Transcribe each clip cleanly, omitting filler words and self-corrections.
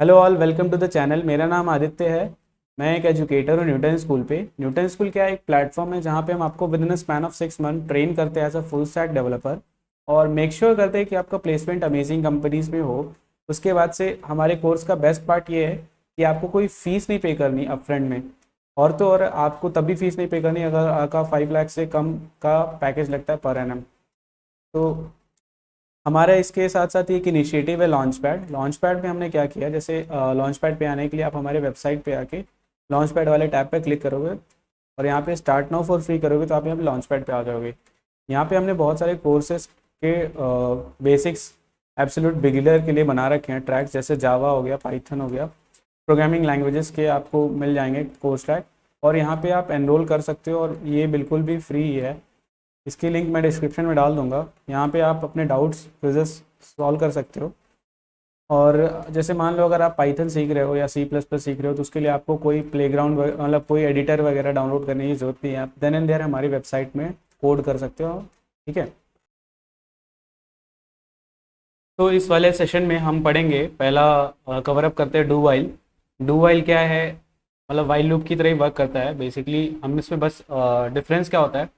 Hello all, welcome to the channel. मेरा नाम आदित्य है। मैं एक एजुकेटर हूँ न्यूटन स्कूल पे। न्यूटन स्कूल क्या है, एक प्लेटफॉर्म है जहाँ पे हम आपको within span of 6 month train करते हैं as a full stack developer और मेक श्योर करते हैं कि आपका प्लेसमेंट अमेजिंग कंपनीज में हो। उसके बाद से हमारे कोर्स का बेस्ट पार्ट ये है कि आपको कोई फ़ीस नहीं पे करनी अपफ्रंट में। और तो और आपको तभी फीस नहीं पे करनी अगर आपका 5 लाख से कम का पैकेज लगता है पर एनम। तो हमारा इसके साथ साथ एक इनिशिएटिव है लॉन्च पैड। लॉन्च पैड में हमने क्या किया, जैसे लॉन्च पैड पे आने के लिए आप हमारे वेबसाइट पे आके लॉन्च पैड वाले टैब पे क्लिक करोगे और यहाँ पे स्टार्ट नाउ फॉर फ्री करोगे तो आप यहाँ पे लॉन्च पैड पे आ जाओगे। यहाँ पे हमने बहुत सारे कोर्सेज के बेसिक्स एब्सोल्यूट बिगिनर के लिए बना रखे हैं ट्रैक्स, जैसे जावा हो गया, पाइथन हो गया, प्रोग्रामिंग लैंग्वेजेस के आपको मिल जाएंगे कोर्स ट्रैक। और यहाँ पे आप एनरोल कर सकते हो और ये बिल्कुल भी फ्री है। इसकी लिंक मैं डिस्क्रिप्शन में डाल दूंगा। यहाँ पे आप अपने डाउट्स क्विजेस सॉल्व कर सकते हो। और जैसे मान लो अगर आप पाइथन सीख रहे हो या सी प्लस प्लस सीख रहे हो तो उसके लिए आपको कोई प्लेग्राउंड मतलब कोई एडिटर वगैरह डाउनलोड करने की जरूरत नहीं है। आप देन एंड देयर हमारी वेबसाइट में कोड कर सकते हो। ठीक है। तो इस वाले सेशन में हम पढ़ेंगे, पहला कवर अप करते हैं डू वाइल। डू वाइल क्या है, मतलब वाइल लूप की तरह ही वर्क करता है बेसिकली। हम इसमें बस डिफरेंस क्या होता है,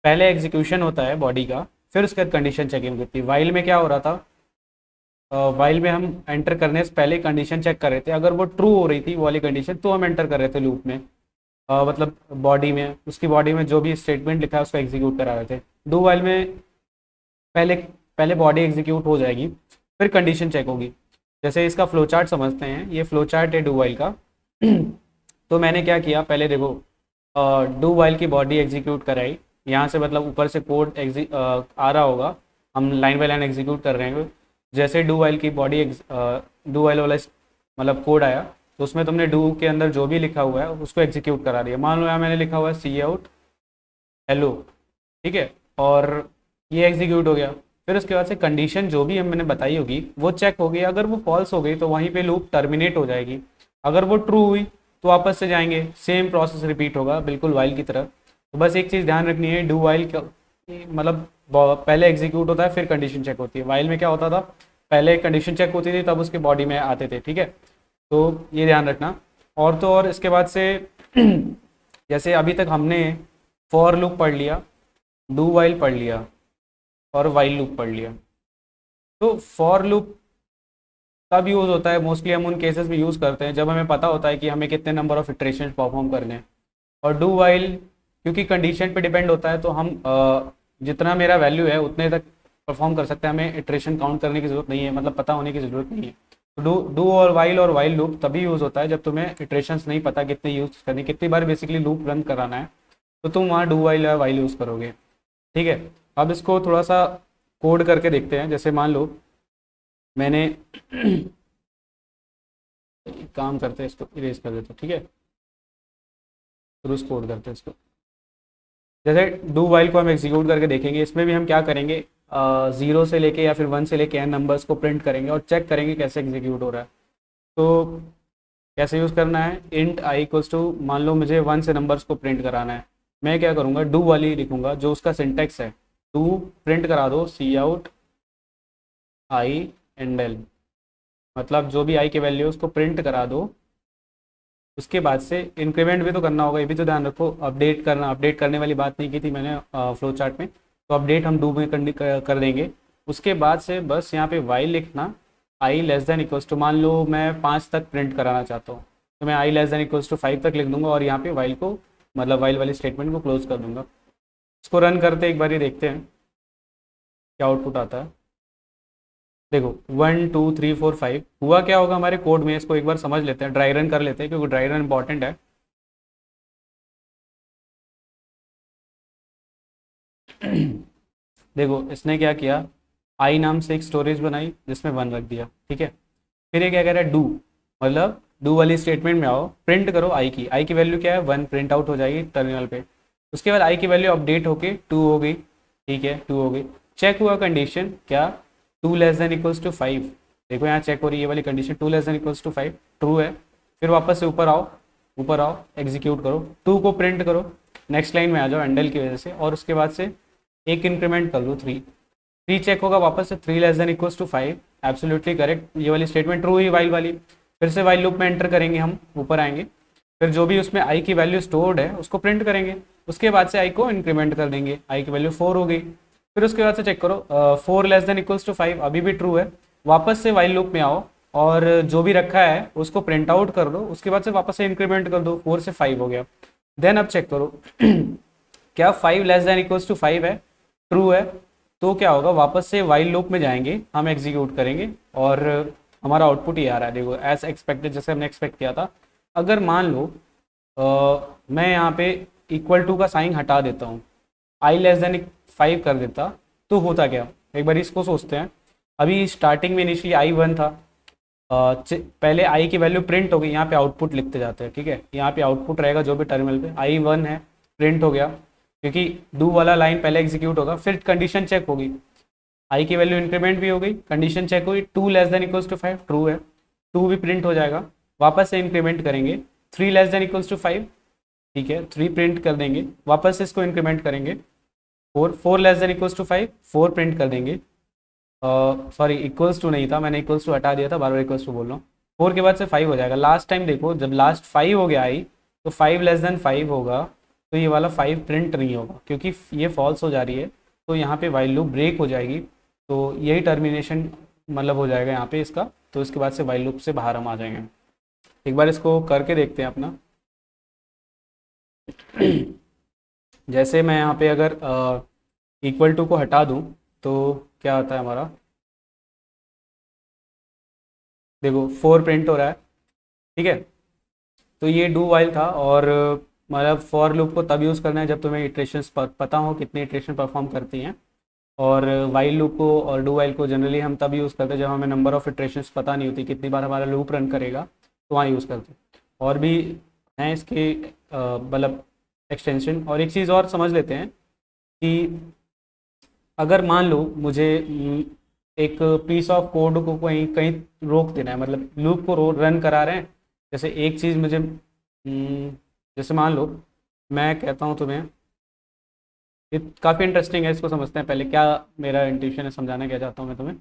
पहले एग्जीक्यूशन होता है बॉडी का, फिर उसके बाद कंडीशन चेकिंग होती है। वाइल में क्या हो रहा था, वाइल में हम एंटर करने से पहले कंडीशन चेक कर रहे थे, अगर वो ट्रू हो रही थी वो वाली कंडीशन तो हम एंटर कर रहे थे लूप में। मतलब बॉडी में, उसकी बॉडी में जो भी स्टेटमेंट लिखा है उसको एग्जीक्यूट करा रहे थे। डू वाइल में पहले पहले बॉडी एग्जीक्यूट हो जाएगी, फिर कंडीशन चेक होगी। जैसे इसका फ्लो चार्ट समझते हैं, ये फ्लो चार्ट है डू वाइल का। तो मैंने क्या किया, पहले देखो डू वाइल की बॉडी एग्जीक्यूट कराई। यहाँ से मतलब ऊपर से कोड आ रहा होगा, हम लाइन बाय लाइन एग्जीक्यूट कर रहे हैं। जैसे डू वाइल की बॉडी डू वाइल वाला मतलब कोड आया तो उसमें तुमने डू के अंदर जो भी लिखा हुआ है उसको एग्जीक्यूट करा दिया। मान लो यहाँ मैंने लिखा हुआ है सी आउट हेलो, ठीक है, और ये एग्जीक्यूट हो गया। फिर उसके बाद से कंडीशन जो भी मैंने बताई होगी वो चेक होगी, अगर वो फॉल्स हो गई तो वहीं पे लूप टर्मिनेट हो जाएगी। अगर वो ट्रू हुई तो वापस से जाएंगे, सेम प्रोसेस रिपीट होगा बिल्कुल वाइल की तरह। तो बस एक चीज़ ध्यान रखनी है, डू वाइल मतलब पहले एग्जीक्यूट होता है फिर कंडीशन चेक होती है। वाइल में क्या होता था, पहले कंडीशन चेक होती थी तब उसके बॉडी में आते थे। ठीक है, तो ये ध्यान रखना। और तो और इसके बाद से जैसे अभी तक हमने फॉर लूप पढ़ लिया, डू वाइल पढ़ लिया और वाइल लूप पढ़ लिया। तो फॉर लूप तब यूज़ होता है, मोस्टली हम उन केसेस में यूज़ करते हैं जब हमें पता होता है कि हमें कितने नंबर ऑफ इटरेशन परफॉर्म करने हैं। और डू वाइल क्योंकि कंडीशन पे डिपेंड होता है तो हम जितना मेरा वैल्यू है उतने तक परफॉर्म कर सकते हैं, हमें इटरेशन काउंट करने की ज़रूरत नहीं है, मतलब पता होने की ज़रूरत नहीं है। तो डू डू और वाइल लूप तभी यूज़ होता है जब तुम्हें इटरेशंस नहीं पता कितने यूज़ करनी, कितनी बार बेसिकली लूप रन कराना है, तो तुम वहाँ डू वाइल या वाइल यूज़ करोगे। ठीक है, अब इसको थोड़ा सा कोड करके देखते हैं। जैसे मान लो मैंने एक काम करते हैं, इसको इरेज कर देते हैं। ठीक है, फिर उस कोड करते हैं इसको। जैसे डू वाइल को हम एग्जीक्यूट करके देखेंगे, इसमें भी हम क्या करेंगे, जीरो से लेके या फिर वन से लेके एन नंबर्स को प्रिंट करेंगे और चेक करेंगे कैसे एग्जीक्यूट हो रहा है। तो कैसे यूज़ करना है, इंट आई इक्वल्स टू, मान लो मुझे वन से नंबर्स को प्रिंट कराना है, मैं क्या करूँगा, डू वाली लिखूंगा जो उसका सिंटेक्स है। डू प्रिंट करा दो सी आउट आई एंड एल, मतलब जो भी आई की वैल्यू है उसको प्रिंट करा दो। उसके बाद से इंक्रीमेंट भी तो करना होगा, ये भी तो ध्यान रखो। अपडेट करना, अपडेट करने वाली बात नहीं की थी मैंने फ्लो चार्ट में, तो अपडेट हम डू में कर देंगे। उसके बाद से बस यहाँ पे वाई लिखना, आई लेस देन इक्वल्स टू, मान लो मैं 5 तक प्रिंट कराना चाहता हूँ तो मैं आई लेस देन इक्वल्स टू 5 तक लिख दूंगा और यहाँ पे वाइल को, मतलब वाइल वाली स्टेटमेंट को क्लोज कर दूंगा। इसको रन करते एक बार ही देखते हैं क्या आउटपुट आता है। देखो 1 2 3 4 5 हुआ क्या होगा हमारे कोड में, इसको एक बार समझ लेते हैं, ड्राई रन कर लेते हैं क्योंकि ड्राई रन इंपॉर्टेंट है। देखो इसने क्या किया, आई नाम से एक स्टोरेज बनाई जिसमें वन रख दिया। ठीक है, फिर ये क्या कह रहा है, डू, मतलब डू वाली स्टेटमेंट में आओ, प्रिंट करो आई की वैल्यू क्या है, वन, प्रिंट आउट हो जाएगी टर्मिनल पे। उसके बाद आई की वैल्यू अपडेट होके टू हो गई। ठीक है, टू हो गई। चेक हुआ कंडीशन क्या, two less than equals to 5। देखो यहाँ चेक हो रही है ये वाली condition, two less than equals to 5 true है। फिर वापस से ऊपर आओ, ऊपर आओ, एग्जीक्यूट करो, टू को प्रिंट करो, नेक्स्ट लाइन में आ जाओ एंडल की वजह से, और उसके बाद से एक इंक्रीमेंट कर लो 3। 3 चेक होगा वापस से, 3 less than equals to 5, absolutely correct, ये वाली स्टेटमेंट ट्रू हुई वाइल वाली। फिर से वाइल लूप में एंटर करेंगे, हम ऊपर आएंगे, फिर जो भी उसमें आई की वैल्यू स्टोर्ड है उसको प्रिंट करेंगे। उसके बाद से आई को इंक्रीमेंट कर देंगे, आई की वैल्यू 4 हो गई। फिर उसके बाद से चेक करो 4 लेस देन इक्वल्स टू 5, अभी भी ट्रू है। वापस से वाइल लूप में आओ और जो भी रखा है उसको प्रिंट आउट कर दो, उसके बाद से वापस से इंक्रीमेंट कर दो, 4 से 5 हो गया। देन अब चेक करो क्या 5 लेस देन इक्वल्स टू 5 है, ट्रू है। तो क्या होगा, वापस से वाइल लूप में जाएंगे, हम एग्जीक्यूट करेंगे और हमारा आउटपुट ये आ रहा है, देखो एज एक्सपेक्टेड, जैसे हमने एक्सपेक्ट किया था। अगर मान लो मैं यहाँ पे इक्वल टू का साइन हटा देता हूँ, आई लेस देन 5 कर देता, तो होता क्या, एक बार इसको सोचते हैं। अभी स्टार्टिंग में इनिशियली आई 1 था, पहले आई की वैल्यू प्रिंट हो गई, यहाँ पे आउटपुट लिखते जाते हैं, ठीक है। यहाँ पे आउटपुट रहेगा जो भी टर्मिनल पे आई 1 है, प्रिंट हो गया, क्योंकि डू वाला लाइन पहले एग्जीक्यूट होगा। फिर कंडीशन चेक होगी, आई की वैल्यू इंक्रीमेंट भी हो गई, कंडीशन चेक हुई, 2 less than equals to 5 true है, 2 भी प्रिंट हो जाएगा। वापस से इंक्रीमेंट करेंगे, 3 लेस देन इक्वल्स टू 5, ठीक है, 3 प्रिंट कर देंगे। वापस से इसको इंक्रीमेंट करेंगे, 4 less than equals to 5, 4 print कर देंगे। सॉरी इक्वल्स टू नहीं था, मैंने इक्वल्स टू हटा दिया था, बार बार इक्वल्स टू बोल रहा हूँ। 4 के बाद से 5 हो जाएगा। लास्ट टाइम देखो जब लास्ट 5 हो गया आई, तो 5 लेस देन 5 होगा, तो ये वाला 5 प्रिंट नहीं होगा क्योंकि ये फॉल्स हो जा रही है, तो यहाँ पे वाइल लूप ब्रेक हो जाएगी। तो यही टर्मिनेशन मतलब हो जाएगा यहाँ पे इसका। तो इसके बाद से वाइल लूप से बाहर हम आ जाएंगे। एक बार इसको करके देखते हैं अपना। जैसे मैं यहाँ पे अगर इक्वल टू को हटा दूँ तो क्या आता है हमारा, देखो 4 प्रिंट हो रहा है, ठीक है। तो ये डू वाइल था, और मतलब फॉर लूप को तब यूज़ करना है जब तुम्हें इटरेशंस पता हो कितनी इटरेशन परफॉर्म करती हैं। और वाइल लूप को और डू वाइल को जनरली हम तब यूज़ करते हैं जब हमें नंबर ऑफ इटरेशंस पता नहीं होती, कितनी बार हमारा लूप रन करेगा, तो वहाँ यूज़ करते हैं। और भी हैं इसके मतलब एक्सटेंशन। और एक चीज़ और समझ लेते हैं कि अगर मान लो मुझे एक पीस ऑफ कोड को कहीं कहीं रोक देना है, मतलब लूप को रन करा रहे हैं। जैसे एक चीज़ मुझे जैसे मान लो मैं कहता हूँ तुम्हें, ये काफ़ी इंटरेस्टिंग है, इसको समझते हैं पहले, क्या मेरा इंट्यूशन है, समझाना क्या चाहता हूँ मैं तुम्हें।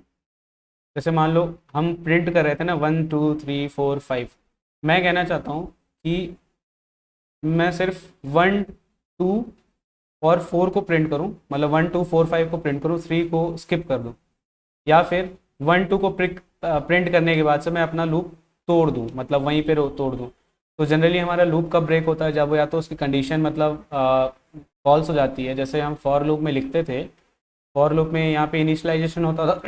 जैसे मान लो हम प्रिंट कर रहे थे ना 1 2 3 4 5, मैं कहना चाहता हूँ कि मैं सिर्फ 1 2 और 4 को प्रिंट करूँ, मतलब 1 2 4 5 को प्रिंट करूँ, 3 को स्किप कर दूँ। या फिर 1 2 को प्रिंट करने के बाद से मैं अपना लूप तोड़ दूँ, मतलब वहीं पे तोड़ दूँ। तो जनरली हमारा लूप कब ब्रेक होता है, जब वो या तो उसकी कंडीशन मतलब फॉल्स हो जाती है। जैसे हम फॉर लूप में लिखते थे, फॉर लूप में यहाँ पे इनिशियलाइजेशन होता था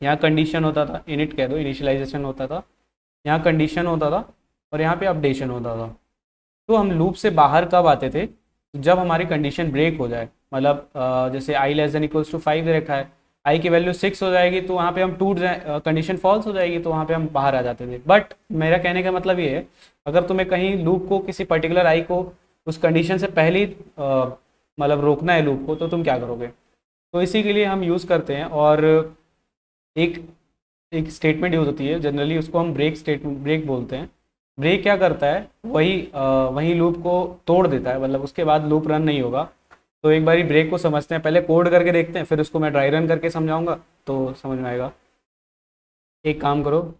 यहाँ कंडीशन होता था, इनिट कह दो, इनिशियलाइजेशन होता था, यहाँ कंडीशन होता था, और यहाँ पे अपडेशन होता था। तो हम लूप से बाहर कब आते थे, जब हमारी कंडीशन ब्रेक हो जाए, मतलब जैसे आई लेस देन इक्वल्स टू 5 दे रखा है, आई की वैल्यू 6 हो जाएगी तो वहाँ पे हम टूट जाए, कंडीशन फॉल्स हो जाएगी तो वहाँ पे हम बाहर आ जाते थे। बट मेरा कहने का मतलब ये है, अगर तुम्हें कहीं लूप को किसी पर्टिकुलर आई को उस कंडीशन से पहले ही मतलब रोकना है लूप को, तो तुम क्या करोगे। तो इसी के लिए हम यूज़ करते हैं। और एक एक स्टेटमेंट यूज होती है जनरली, उसको हम ब्रेक स्टेटमेंट, ब्रेक बोलते हैं। ब्रेक क्या करता है, वही लूप को तोड़ देता है, मतलब उसके बाद लूप रन नहीं होगा। तो एक बारी ब्रेक को समझते हैं, पहले कोड करके देखते हैं, फिर उसको मैं ड्राई रन करके समझाऊंगा तो समझ में आएगा। एक काम करो,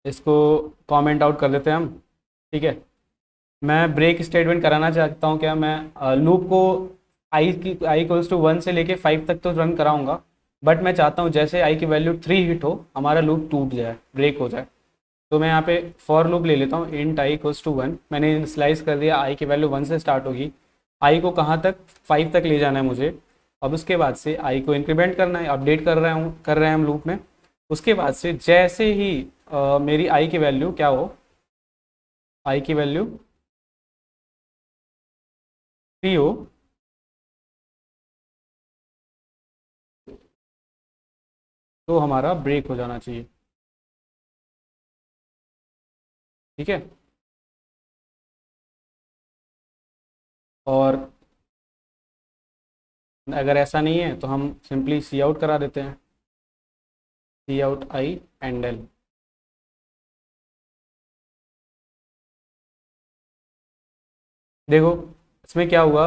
इसको कमेंट आउट कर देते हैं हम, ठीक है। मैं ब्रेक स्टेटमेंट कराना चाहता हूँ, क्या मैं लूप को आई इक्वल्स टू 1 से लेके 5 तक तो रन कराऊंगा, बट मैं चाहता हूँ जैसे आई की वैल्यू 3 हिट हो हमारा लूप टूट जाए, ब्रेक हो जाए। तो मैं यहाँ पे फॉर लूप ले लेता हूँ, इंट आई इक्वल्स टू 1, मैंने स्लाइस कर दिया, आई की वैल्यू 1 से स्टार्ट होगी, आई को कहाँ तक, 5 तक ले जाना है मुझे। अब उसके बाद से आई को इंक्रीमेंट करना है, अपडेट कर रहे हैं हम लूप में। उसके बाद से जैसे ही मेरी आई की वैल्यू क्या हो, आई की वैल्यू 3 हो, तो हमारा ब्रेक हो जाना चाहिए, ठीक है। और अगर ऐसा नहीं है तो हम सिंपली सी आउट करा देते हैं, सी आउट आई एंड एल। देखो इसमें क्या हुआ,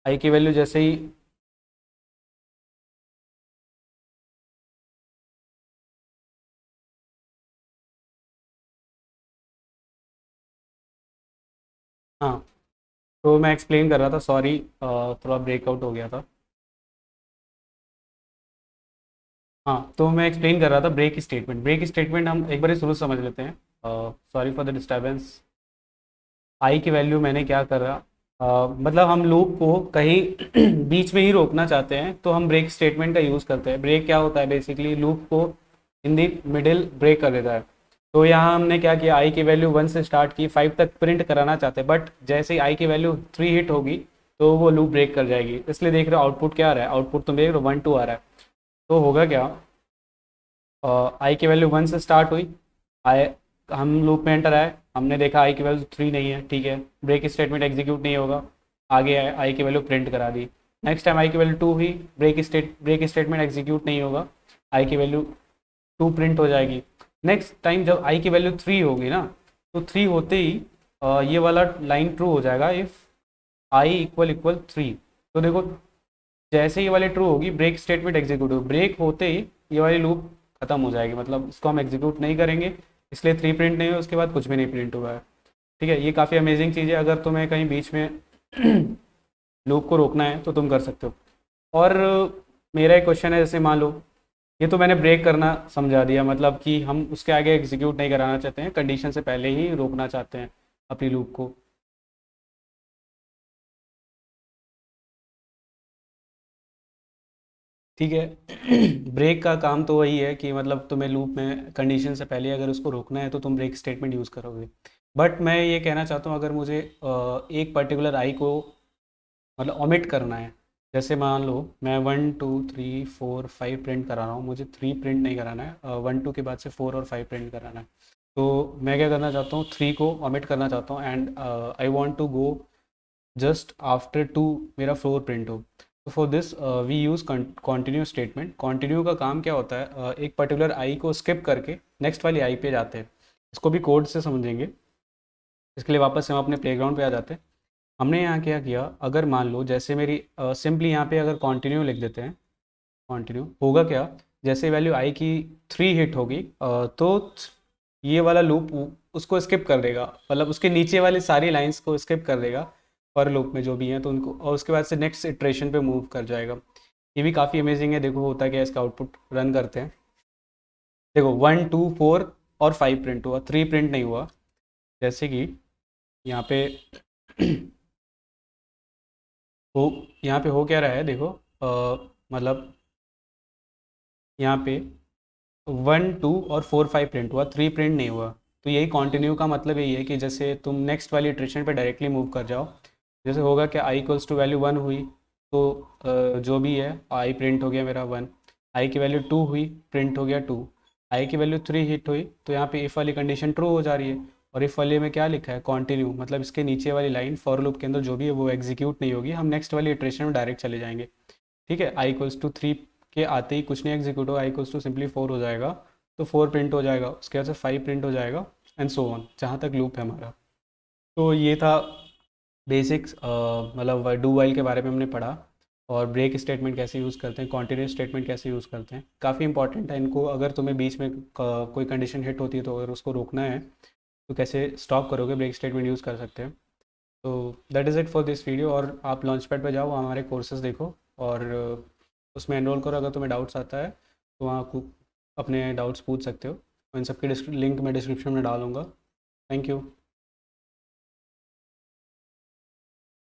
आई की वैल्यू जैसे ही हाँ, तो मैं एक्सप्लेन कर रहा था, सॉरी थोड़ा ब्रेकआउट हो गया था। हाँ, तो मैं एक्सप्लेन कर रहा था ब्रेक स्टेटमेंट हम एक बार शुरू से समझ लेते हैं। Sorry for the disturbance. I की वैल्यू मैंने क्या करा, मतलब हम लूप को कहीं बीच में ही रोकना चाहते हैं तो हम ब्रेक स्टेटमेंट का यूज़ करते हैं। ब्रेक क्या होता है, बेसिकली लूप को इन दी मिडिल ब्रेक कर देता है। तो यहाँ हमने क्या किया, आई की वैल्यू 1 से स्टार्ट की, 5 तक प्रिंट कराना चाहते हैं, बट जैसे ही आई की वैल्यू 3 हिट होगी तो वो लूप ब्रेक कर जाएगी। इसलिए देख रहे हो आउटपुट क्या आ रहा है, आउटपुट तुम देख रहे हो 1 2 आ रहा है। तो होगा क्या, आई की वैल्यू 1 से स्टार्ट हुई, आई हम लूप में एंटर आए, हमने देखा आई की वैल्यू 3 नहीं है, ठीक है, ब्रेक स्टेटमेंट एग्जीक्यूट नहीं होगा, आगे आए आई की वैल्यू प्रिंट करा दी। नेक्स्ट टाइम आई की वैल्यू 2 हुई, ब्रेक स्टेटमेंट एग्जीक्यूट नहीं होगा, आई की वैल्यू 2 प्रिंट हो जाएगी। नेक्स्ट टाइम जब आई की वैल्यू 3 होगी ना, तो 3 होते ही ये वाला लाइन ट्रू हो जाएगा, इफ़ आई इक्वल इक्वल 3। तो देखो, जैसे ये वाली ट्रू होगी ब्रेक स्टेटमेंट एग्जीक्यूट होगी, ब्रेक होते ही ये वाली लूप खत्म हो जाएगी, मतलब इसको हम एग्जीक्यूट नहीं करेंगे, इसलिए 3 प्रिंट नहीं हुआ, उसके बाद कुछ भी नहीं प्रिंट हुआ है। ठीक है, ये काफ़ी अमेजिंग चीज़ है, अगर तुम्हें कहीं बीच में लूप को रोकना है तो तुम कर सकते हो। और मेरा एक क्वेश्चन है, जैसे मान लो ये तो मैंने ब्रेक करना समझा दिया, मतलब कि हम उसके आगे एग्जीक्यूट नहीं कराना चाहते हैं, कंडीशन से पहले ही रोकना चाहते हैं अपनी लूप को। ठीक है, ब्रेक का काम तो वही है कि मतलब तुम्हें लूप में कंडीशन से पहले अगर उसको रोकना है तो तुम ब्रेक स्टेटमेंट यूज़ करोगे। बट मैं ये कहना चाहता हूँ, अगर मुझे एक पर्टिकुलर आई को मतलब ओमिट करना है, जैसे मान लो मैं 1 2 3 4 5 प्रिंट करा रहा हूँ, मुझे 3 प्रिंट नहीं कराना है, 1 2 के बाद से 4 और 5 प्रिंट कराना है। तो मैं क्या करना चाहता हूँ, 3 को ओमिट करना चाहता हूँ, and I want to go just after 2 मेरा 4 प्रिंट हो। तो for this we use continue statement. Continue का काम क्या होता है, एक पर्टिकुलर आई को स्किप करके नेक्स्ट वाली आई पे जाते हैं। इसको भी कोड से समझेंगे, इसके लिए वापस से हम अपने प्लेग्राउंड पे आ जाते हैं। हमने यहाँ क्या किया, अगर मान लो जैसे मेरी सिंपली यहाँ पे अगर कॉन्टिन्यू लिख देते हैं, कॉन्टिन्यू होगा क्या, जैसे वैल्यू आई की 3 हिट होगी तो ये वाला लूप उसको स्किप कर देगा, मतलब उसके नीचे वाली सारी लाइंस को स्किप कर देगा पर लूप में जो भी हैं तो उनको, और उसके बाद से नेक्स्ट इटरेशन पे मूव कर जाएगा। ये भी काफ़ी अमेजिंग है। देखो होता क्या है, इसका आउटपुट रन करते हैं। देखो 1 2 4 और 5 प्रिंट हुआ, 3 प्रिंट नहीं हुआ। जैसे कि यहाँ पे हो, यहाँ पे हो क्या रहा है, देखो मतलब यहाँ पे 1 2 और 4 5 प्रिंट हुआ, 3 प्रिंट नहीं हुआ। तो यही कॉन्टिन्यू का मतलब यही है कि जैसे तुम नेक्स्ट वाली इटरेशन पे डायरेक्टली मूव कर जाओ। जैसे होगा कि आई इक्वल्स टू वैल्यू 1 हुई, तो जो भी है आई प्रिंट हो गया मेरा 1, आई की वैल्यू 2 हुई, प्रिंट हो गया 2, आई की वैल्यू 3 हिट हुई, तो यहाँ पे इफ़ वाली कंडीशन ट्रू हो जा रही है। और इफ़ वाले में क्या लिखा है, कॉन्टिन्यू, मतलब इसके नीचे वाली लाइन फॉर लूप के अंदर जो भी है वो एग्जीक्यूट नहीं होगी, हम नेक्स्ट वाली इटरेशन में डायरेक्ट चले जाएंगे। ठीक है, आई इक्वल्स टू 3 के आते ही कुछ नहीं एग्जीक्यूट होगा, आई इक्वल्स टू सिंपली 4 हो जाएगा, तो 4 प्रिंट हो जाएगा, उसके बाद से 5 प्रिंट हो जाएगा, एंड सो ऑन, जहाँ तक लूप है हमारा। तो ये था बेसिक्स, मतलब डू वाइल के बारे में हमने पढ़ा, और ब्रेक स्टेटमेंट कैसे यूज़ करते हैं, कॉन्टिन्यूस स्टेटमेंट कैसे यूज़ करते हैं, काफ़ी इंपॉर्टेंट है इनको। अगर तुम्हें बीच में कोई कंडीशन हिट होती है तो अगर उसको रोकना है तो कैसे स्टॉप करोगे, ब्रेक स्टेटमेंट यूज़ कर सकते हैं। तो that is it for this video, और आप लॉन्च पैड पर जाओ, हमारे कोर्सेज देखो, और उसमें एनरोल करो। अगर तुम्हें डाउट्स आता है तो वहाँ अपने डाउट्स पूछ सकते हो, इन सबके लिंक मैं डिस्क्रिप्शन में डालूँगा। Thank you.